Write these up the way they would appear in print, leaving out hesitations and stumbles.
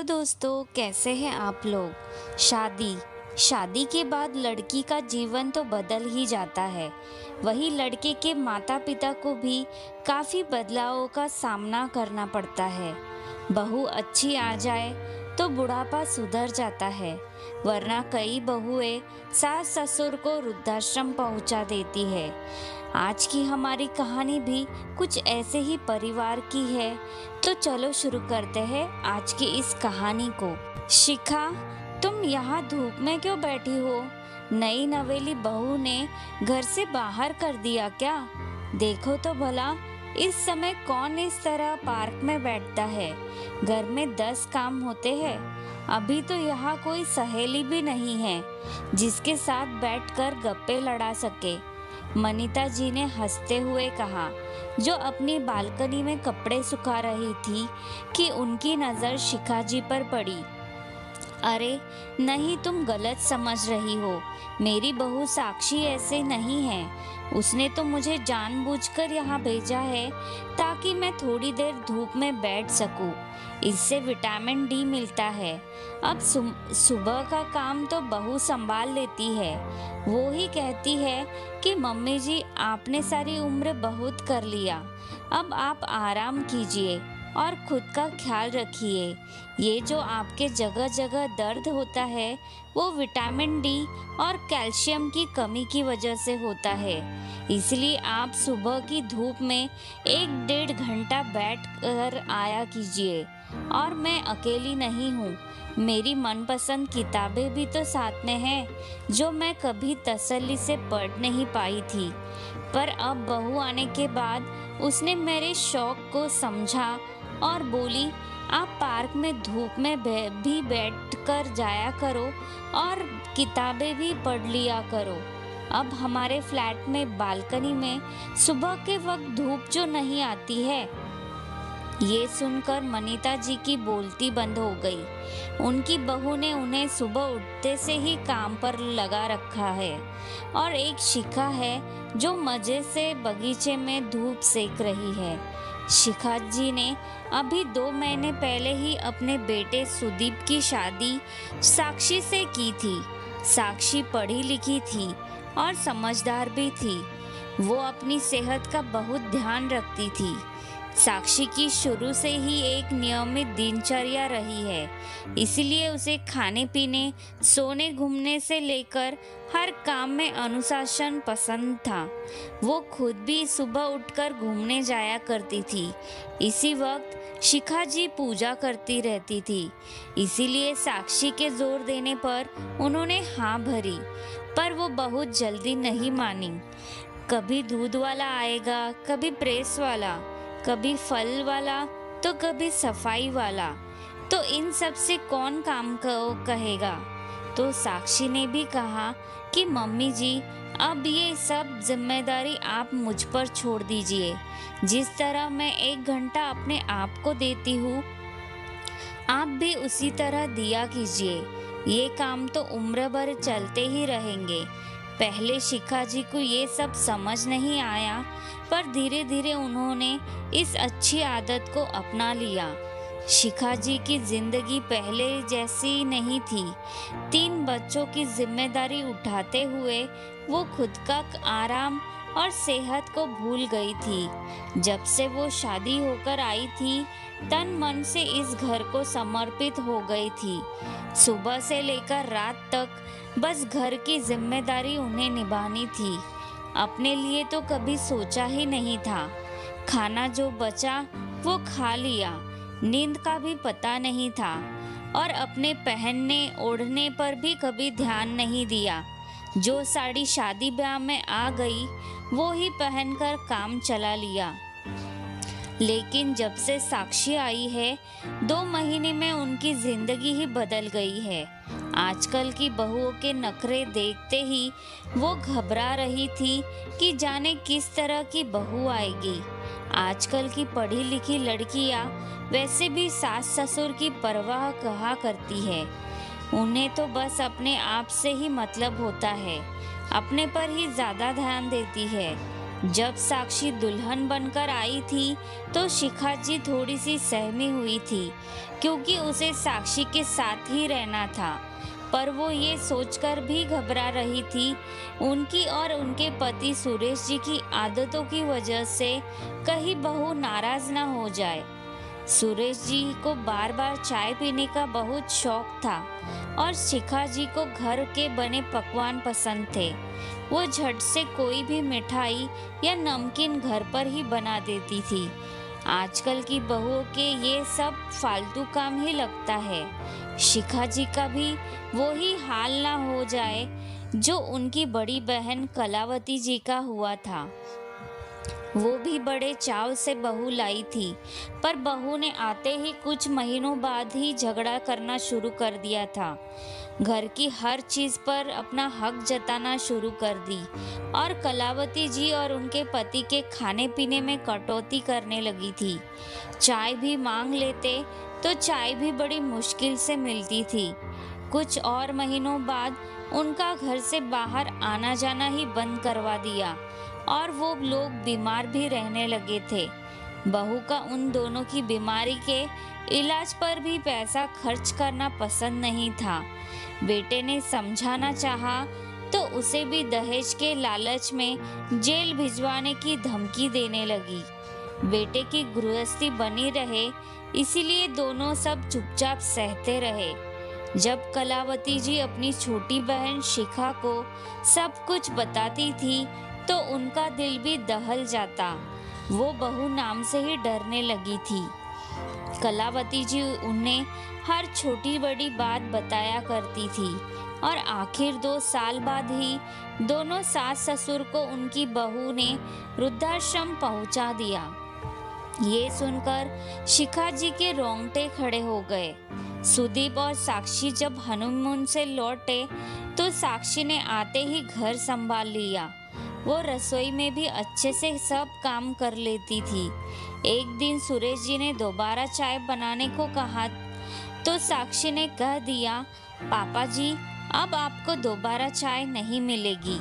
दोस्तों, कैसे हैं आप लोग। शादी के बाद लड़की का जीवन तो बदल ही जाता है। वही लड़के के माता पिता को भी काफी बदलावों का सामना करना पड़ता है। बहू अच्छी आ जाए तो बुढ़ापा सुधर जाता है, वरना कई बहुएं सास ससुर को वृद्धाश्रम पहुंचा देती है। आज की हमारी कहानी भी कुछ ऐसे ही परिवार की है। तो चलो शुरू करते हैं आज की इस कहानी को। शिखा, तुम यहाँ धूप में क्यों बैठी हो? नई नवेली बहू ने घर से बाहर कर दिया क्या? देखो तो भला, इस समय कौन इस तरह पार्क में बैठता है? घर में 10 काम होते हैं। अभी तो यहाँ कोई सहेली भी नहीं है जिसके साथ बैठकर गप्पे लड़ा सके। मनीता जी ने हंसते हुए कहा, जो अपनी बालकनी में कपड़े सुखा रही थी कि उनकी नज़र शिखा जी पर पड़ी। अरे नहीं, तुम गलत समझ रही हो। मेरी बहू साक्षी ऐसे नहीं है। उसने तो मुझे जानबूझकर यहाँ भेजा है ताकि मैं थोड़ी देर धूप में बैठ सकूं। इससे विटामिन डी मिलता है। अब सुबह का काम तो बहू संभाल लेती है। वो ही कहती है कि मम्मी जी, आपने सारी उम्र बहुत कर लिया, अब आप आराम कीजिए और खुद का ख्याल रखिए। ये जो आपके जगह जगह दर्द होता है वो विटामिन डी और कैल्शियम की कमी की वजह से होता है। इसलिए आप सुबह की धूप में 1-1.5 घंटा बैठ कर आया कीजिए। और मैं अकेली नहीं हूँ, मेरी मनपसंद किताबें भी तो साथ में हैं जो मैं कभी तसल्ली से पढ़ नहीं पाई थी। पर अब बहू आने के बाद उसने मेरे शौक को समझा और बोली, आप पार्क में धूप में भी बैठ कर जाया करो और किताबें भी पढ़ लिया करो। अब हमारे फ्लैट में बालकनी में सुबह के वक्त धूप जो नहीं आती है। ये सुनकर मनीता जी की बोलती बंद हो गई। उनकी बहू ने उन्हें सुबह उठते से ही काम पर लगा रखा है और एक शिखा है जो मजे से बगीचे में धूप सेक रही है। शिखा जी ने अभी 2 महीने पहले ही अपने बेटे सुदीप की शादी साक्षी से की थी। साक्षी पढ़ी लिखी थी और समझदार भी थी। वो अपनी सेहत का बहुत ध्यान रखती थी। साक्षी की शुरू से ही एक नियमित दिनचर्या रही है, इसलिए उसे खाने पीने, सोने घूमने से लेकर हर काम में अनुशासन पसंद था। वो खुद भी सुबह उठकर घूमने जाया करती थी। इसी वक्त शिखा जी पूजा करती रहती थी, इसीलिए साक्षी के जोर देने पर उन्होंने हाँ भरी। पर वो बहुत जल्दी नहीं मानी। कभी दूध वाला आएगा, कभी प्रेस वाला, कभी फल वाला, तो कभी सफाई वाला। तो इन सब से कौन काम कहेगा? तो साक्षी ने भी कहा कि मम्मी जी, अब ये सब जिम्मेदारी आप मुझ पर छोड़ दीजिए। जिस तरह मैं 1 घंटा अपने आप को देती हूँ, आप भी उसी तरह दिया कीजिए। ये काम तो उम्र भर चलते ही रहेंगे। पहले शिखा जी को ये सब समझ नहीं आया, पर धीरे धीरे उन्होंने इस अच्छी आदत को अपना लिया। शिखा जी की जिंदगी पहले जैसी नहीं थी। 3 बच्चों की जिम्मेदारी उठाते हुए वो खुद का आराम और सेहत को भूल गई थी। जब से वो शादी होकर आई थी, तन मन से इस घर को समर्पित हो गई थी। सुबह से लेकर रात तक बस घर की जिम्मेदारी उन्हें निभानी थी। अपने लिए तो कभी सोचा ही नहीं था। खाना जो बचा वो खा लिया, नींद का भी पता नहीं था और अपने पहनने ओढ़ने पर भी कभी ध्यान नहीं दिया। जो साड़ी शादी ब्याह में आ गई वो ही पहनकर काम चला लिया। लेकिन जब से साक्षी आई है, 2 महीने में उनकी जिंदगी ही बदल गई है। आजकल की बहुओं के नखरे देखते ही वो घबरा रही थी कि जाने किस तरह की बहू आएगी। आजकल की पढ़ी लिखी लड़कियां वैसे भी सास ससुर की परवाह कहा करती है। उन्हें तो बस अपने आप से ही मतलब होता है, अपने पर ही ज्यादा ध्यान देती है। जब साक्षी दुल्हन बनकर आई थी तो शिखा जी थोड़ी सी सहमी हुई थी, क्योंकि उसे साक्षी के साथ ही रहना था। पर वो ये सोचकर भी घबरा रही थी उनकी और उनके पति सुरेश जी की आदतों की वजह से कहीं बहू नाराज ना हो जाए। सुरेश जी को बार बार चाय पीने का बहुत शौक था और शिखा जी को घर के बने पकवान पसंद थे। वो झट से कोई भी मिठाई या नमकीन घर पर ही बना देती थी। आजकल की बहुओं के ये सब फालतू काम ही लगता है। शिखा जी का भी वो ही हाल ना हो जाए जो उनकी बड़ी बहन कलावती जी का हुआ था। वो भी बड़े चाव से बहू लाई थी, पर बहू ने आते ही कुछ महीनों बाद ही झगड़ा करना शुरू कर दिया था। घर की हर चीज पर अपना हक जताना शुरू कर दी और कलावती जी और उनके पति के खाने पीने में कटौती करने लगी थी। चाय भी मांग लेते तो चाय भी बड़ी मुश्किल से मिलती थी। कुछ और महीनों बाद उनका घर से बाहर आना जाना ही बंद करवा दिया और वो लोग बीमार भी रहने लगे थे। बहू का उन दोनों की बीमारी के इलाज पर भी पैसा खर्च करना पसंद नहीं था। बेटे ने समझाना चाहा तो उसे भी दहेज के लालच में जेल भिजवाने की धमकी देने लगी। बेटे की गृहस्थी बनी रहे इसीलिए दोनों सब चुपचाप सहते रहे। जब कलावती जी अपनी छोटी बहन शिखा को सब कुछ बताती थी तो उनका दिल भी दहल जाता। वो बहू नाम से ही डरने लगी थी। कलावती जी उन्हें हर छोटी बड़ी बात बताया करती थी और आखिर 2 साल बाद ही दोनों सास ससुर को उनकी बहू ने वृद्धाश्रम पहुंचा दिया। ये सुनकर शिखा जी के रोंगटे खड़े हो गए। सुदीप और साक्षी जब हनीमून से लौटे तो साक्षी ने आते ही घर संभाल लिया। वो रसोई में भी अच्छे से सब काम कर लेती थी। एक दिन सुरेश जी ने दोबारा चाय बनाने को कहा तो साक्षी ने कह दिया, पापा जी अब आपको दोबारा चाय नहीं मिलेगी।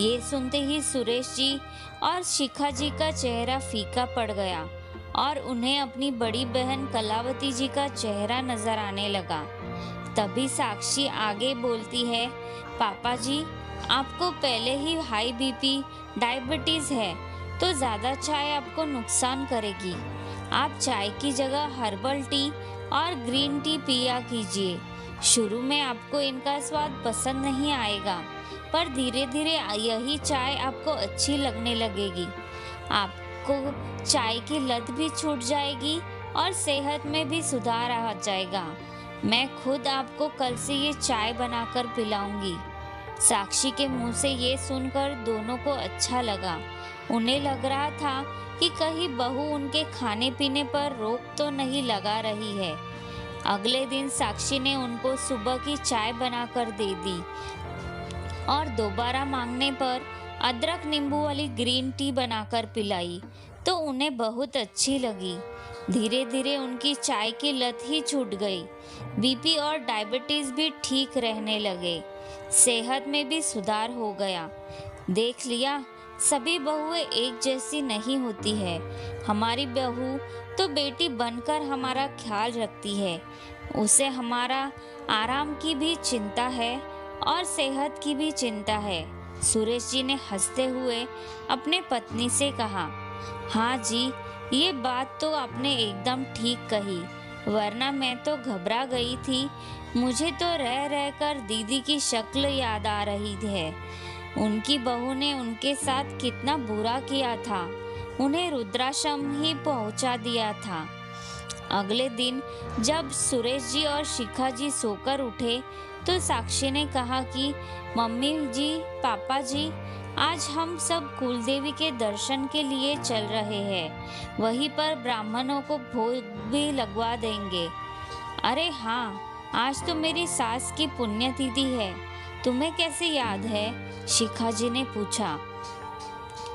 ये सुनते ही सुरेश जी और शिखा जी का चेहरा फीका पड़ गया और उन्हें अपनी बड़ी बहन कलावती जी का चेहरा नजर आने लगा। तभी साक्षी आगे बोलती है, पापा जी आपको पहले ही हाई बीपी डायबिटीज है तो ज़्यादा चाय आपको नुकसान करेगी। आप चाय की जगह हर्बल टी और ग्रीन टी पिया कीजिए। शुरू में आपको इनका स्वाद पसंद नहीं आएगा, पर धीरे धीरे यही चाय आपको अच्छी लगने लगेगी। आपको चाय की लत भी छूट जाएगी और सेहत में भी सुधार आ जाएगा। मैं खुद आपको कल से ये चाय बनाकर पिलाऊंगी। साक्षी के मुंह से ये सुनकर दोनों को अच्छा लगा। उन्हें लग रहा था कि कहीं बहू उनके खाने पीने पर रोक तो नहीं लगा रही है। अगले दिन साक्षी ने उनको सुबह की चाय बनाकर दे दी और दोबारा मांगने पर अदरक नींबू वाली ग्रीन टी बनाकर पिलाई तो उन्हें बहुत अच्छी लगी। धीरे धीरे उनकी चाय की लत ही छूट गई। बीपी और डायबिटीज भी ठीक रहने लगे। सेहत में भी सुधार हो गया। देख लिया, सभी बहुएं एक जैसी नहीं होती है। हमारी बहू तो बेटी बनकर हमारा ख्याल रखती है। उसे हमारा आराम की भी चिंता है और सेहत की भी चिंता है। सुरेश जी ने हंसते हुए अपने पत्नी से कहा, हाँ जी, ये बात तो आपने एकदम ठीक कही, वरना मैं तो घबरा गई थी। मुझे तो रह रहकर दीदी की शक्ल याद आ रही है। उनकी बहू ने उनके साथ कितना बुरा किया था, उन्हें रुद्राश्रम ही पहुंचा दिया था। अगले दिन जब सुरेश जी और शिखा जी सोकर उठे तो साक्षी ने कहा कि मम्मी जी, पापा जी, आज हम सब कुलदेवी के दर्शन के लिए चल रहे हैं। वहीं पर ब्राह्मणों को भोग भी लगवा देंगे। अरे हाँ, आज तो मेरी सास की पुण्यतिथि है। तुम्हें कैसे याद है? शिखा जी ने पूछा।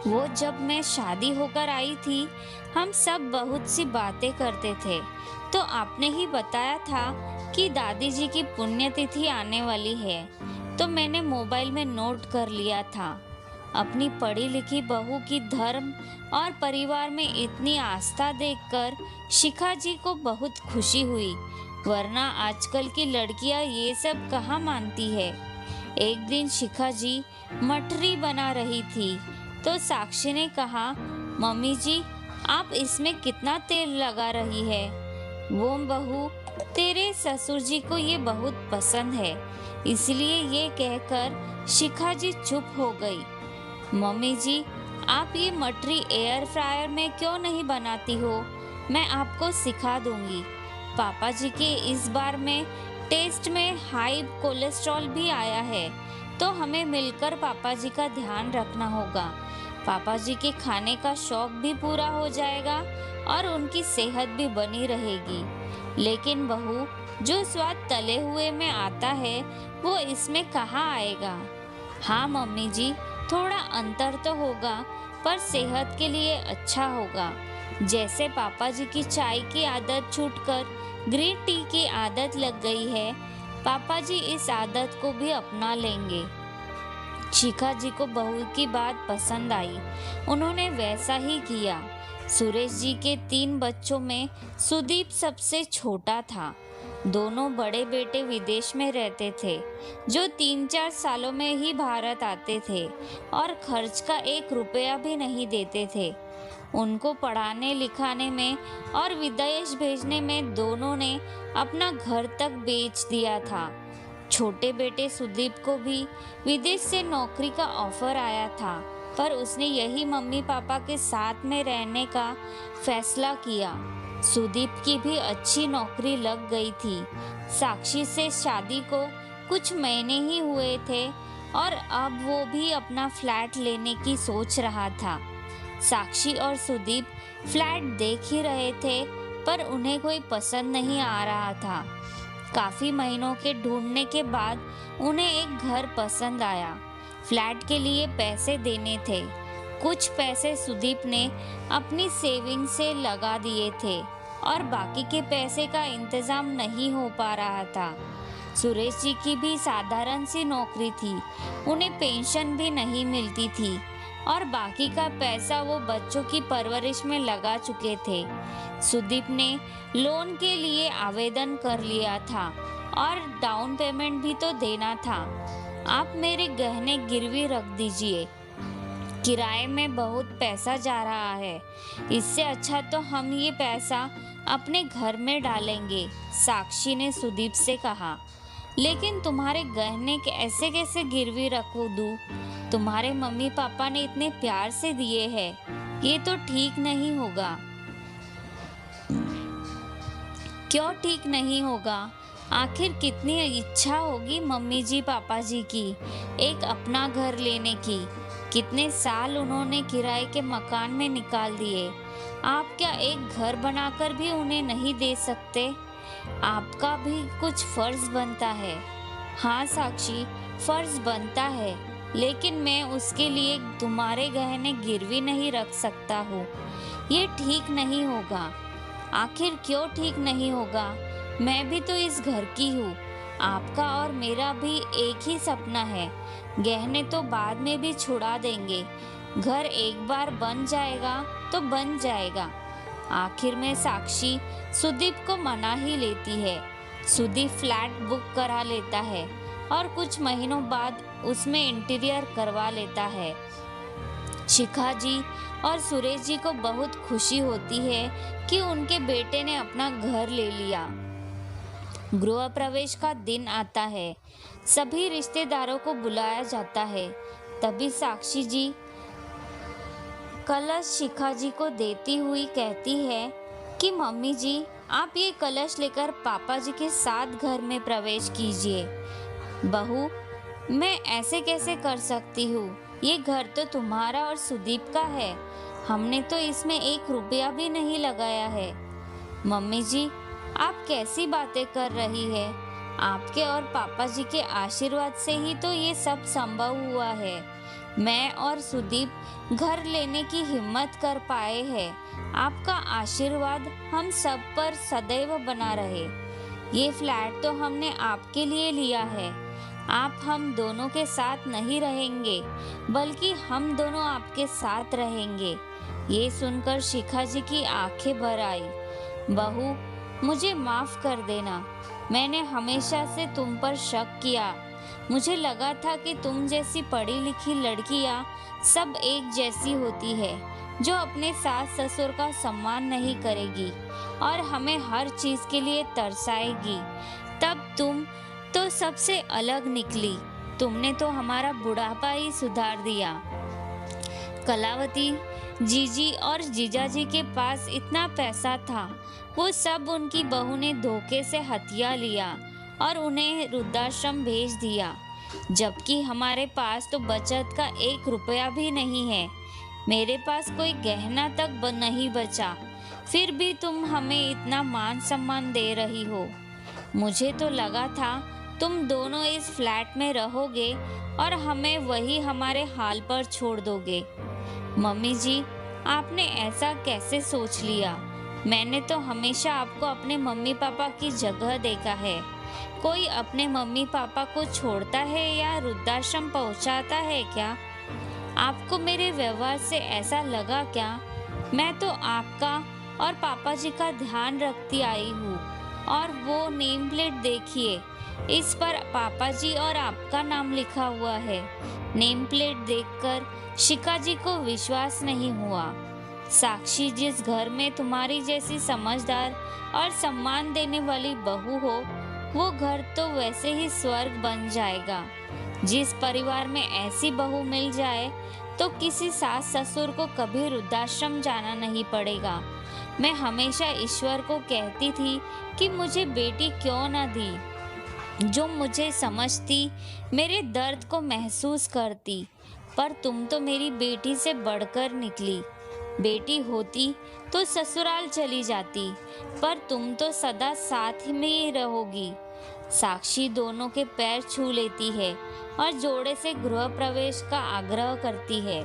वो जब मैं शादी होकर आई थी हम सब बहुत सी बातें करते थे तो आपने ही बताया था कि दादी जी की पुण्यतिथि आने वाली है, तो मैंने मोबाइल में नोट कर लिया था। अपनी पढ़ी लिखी बहू की धर्म और परिवार में इतनी आस्था देखकर शिखा जी को बहुत खुशी हुई, वरना आजकल की लड़कियां ये सब कहाँ मानती है। एक दिन शिखा जी मठरी बना रही थी तो साक्षी ने कहा, मम्मी जी आप इसमें कितना तेल लगा रही है? वो बहू, तेरे ससुर जी को ये बहुत पसंद है, इसलिए ये कहकर शिखा जी चुप हो गई। मम्मी जी आप ये मटरी एयर फ्रायर में क्यों नहीं बनाती हो? मैं आपको सिखा दूंगी। पापा जी के इस बार में टेस्ट में हाई कोलेस्ट्रॉल भी आया है, तो हमें मिलकर पापा जी का ध्यान रखना होगा। पापा जी के खाने का शौक भी पूरा हो जाएगा और उनकी सेहत भी बनी रहेगी। लेकिन बहू, जो स्वाद तले हुए में आता है वो इसमें कहाँ आएगा? हाँ मम्मी जी, थोड़ा अंतर तो होगा पर सेहत के लिए अच्छा होगा। जैसे पापा जी की चाय की आदत छूटकर ग्रीन टी की आदत लग गई है, पापा जी इस आदत को भी अपना लेंगे। शिखा जी को बहू की बात पसंद आई, उन्होंने वैसा ही किया। सुरेश जी के 3 बच्चों में सुदीप सबसे छोटा था। दोनों बड़े बेटे विदेश में रहते थे, जो 3-4 सालों में ही भारत आते थे और खर्च का 1 रुपया भी नहीं देते थे। उनको पढ़ाने लिखाने में और विदेश भेजने में दोनों ने अपना घर तक बेच दिया था। छोटे बेटे सुदीप को भी विदेश से नौकरी का ऑफर आया था, पर उसने यही मम्मी पापा के साथ में रहने का फैसला किया। सुदीप की भी अच्छी नौकरी लग गई थी। साक्षी से शादी को कुछ महीने ही हुए थे और अब वो भी अपना फ्लैट लेने की सोच रहा था। साक्षी और सुदीप फ्लैट देख ही रहे थे, पर उन्हें कोई पसंद नहीं आ रहा था। काफी महीनों के ढूंढने के बाद उन्हें एक घर पसंद आया। फ्लैट के लिए पैसे देने थे। कुछ पैसे सुदीप ने अपनी सेविंग से लगा दिए थे और बाकी के पैसे का इंतजाम नहीं हो पा रहा था। सुरेश जी की भी साधारण सी नौकरी थी, उन्हें पेंशन भी नहीं मिलती थी और बाकी का पैसा वो बच्चों की परवरिश में लगा चुके थे। सुदीप ने लोन के लिए आवेदन कर लिया था और डाउन पेमेंट भी तो देना था। आप मेरे गहने गिरवी रख दीजिए, किराए में बहुत पैसा जा रहा है, इससे अच्छा तो हम ये पैसा अपने घर में डालेंगे, साक्षी ने सुदीप से कहा। लेकिन तुम्हारे गहने ऐसे कैसे गिरवी रख दूं? तुम्हारे मम्मी पापा ने इतने प्यार से दिए हैं, ये तो ठीक नहीं होगा। क्यों ठीक नहीं होगा? आखिर कितनी इच्छा होगी मम्मी जी पापा जी की एक अपना घर लेने की। कितने साल उन्होंने किराए के मकान में निकाल दिए। आप क्या एक घर बनाकर भी उन्हें नहीं दे सकते? आपका भी कुछ फर्ज बनता है। हाँ साक्षी, फर्ज बनता है, लेकिन मैं उसके लिए तुम्हारे गहने गिरवी नहीं रख सकता हूँ। ये ठीक नहीं होगा। आखिर क्यों ठीक नहीं होगा? मैं भी तो इस घर की हूँ। आपका और मेरा भी एक ही सपना है। गहने तो बाद में भी छुड़ा देंगे। घर एक बार बन जाएगा तो बन जाएगा। आखिर में साक्षी सुदीप को मना ही लेती है। सुदीप फ्लैट बुक करा लेता है और कुछ महीनों बाद उसमें इंटीरियर करवा लेता है। शिखा जी और सुरेश जी को बहुत खुशी होती है कि उनके बेटे ने अपना घर ले लिया। गृह प्रवेश का दिन आता है। सभी रिश्तेदारों को बुलाया जाता है। तभी साक्षी जी कलश शिखा जी को देती हुई कहती है कि मम्मी जी, आप ये कलश लेकर पापा जी के साथ घर में प्रवेश कीजिए। बहू, मैं ऐसे कैसे कर सकती हूँ? ये घर तो तुम्हारा और सुदीप का है। हमने तो इसमें 1 रुपया भी नहीं लगाया है। मम्मी जी, आप कैसी बातें कर रही है? आपके और पापा जी के आशीर्वाद से ही तो ये सब संभव हुआ है। मैं और सुदीप घर लेने की हिम्मत कर पाए हैं। आपका आशीर्वाद हम सब पर सदैव बना रहे। ये फ्लैट तो हमने आपके लिए लिया है। आप हम दोनों के साथ नहीं रहेंगे, बल्कि हम दोनों आपके साथ रहेंगे। ये सुनकर शिखा जी की आंखें भर आई। बहू, मुझे माफ कर देना। मैंने हमेशा से तुम पर शक किया। मुझे लगा था कि तुम जैसी पढ़ी लिखी लड़कियां सब एक जैसी होती है, जो अपने सास ससुर का सम्मान नहीं करेगी और हमें हर चीज के लिए तरसाएगी। तब तुम तो सबसे अलग निकली। तुमने तो हमारा बुढ़ापा ही सुधार दिया। कलावती, जीजी और जीजाजी के पास इतना पैसा था, वो सब उनकी बहू ने धोखे से हथिया लिया और उन्हें वृद्धाश्रम भेज दिया, जबकि हमारे पास तो बचत का 1 रुपया भी नहीं है। मेरे पास कोई गहना तक नहीं बचा, फिर भी तुम हमें इतना मान सम्मान दे रही हो। मुझे तो लगा था तुम दोनों इस फ्लैट में रहोगे और हमें वही हमारे हाल पर छोड़ दोगे। मम्मी जी, आपने ऐसा कैसे सोच लिया? मैंने तो हमेशा आपको अपने मम्मी पापा की जगह देखा है। कोई अपने मम्मी पापा को छोड़ता है या वृद्धाश्रम पहुंचाता है क्या? आपको मेरे व्यवहार से ऐसा लगा क्या? मैं तो आपका और पापा जी का ध्यान रखती आई हूँ। और वो नेम प्लेट देखिए, इस पर पापा जी और आपका नाम लिखा हुआ है। नेम प्लेट देखकर शिखा जी को विश्वास नहीं हुआ। साक्षी, जिस घर में तुम्हारी जैसी समझदार और सम्मान देने वाली बहू हो, वो घर तो वैसे ही स्वर्ग बन जाएगा। जिस परिवार में ऐसी बहू मिल जाए तो किसी सास ससुर को कभी वृद्धाश्रम जाना नहीं पड़ेगा। मैं हमेशा ईश्वर को कहती थी कि मुझे बेटी क्यों ना दी, जो मुझे समझती, मेरे दर्द को महसूस करती। पर तुम तो मेरी बेटी से बढ़कर निकली। बेटी होती तो ससुराल चली जाती, पर तुम तो सदा साथ में ही रहोगी। साक्षी दोनों के पैर छू लेती है और जोड़े से गृह प्रवेश का आग्रह करती है।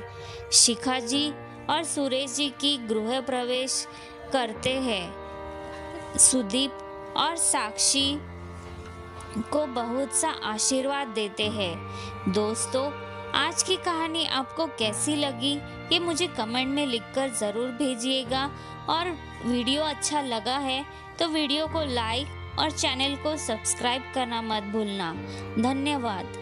शिखा जी और सुरेश जी की गृह प्रवेश करते हैं। सुदीप और साक्षी को बहुत सा आशीर्वाद देते हैं। दोस्तों, आज की कहानी आपको कैसी लगी ये मुझे कमेंट में लिखकर ज़रूर भेजिएगा। और वीडियो अच्छा लगा है तो वीडियो को लाइक और चैनल को सब्सक्राइब करना मत भूलना। धन्यवाद।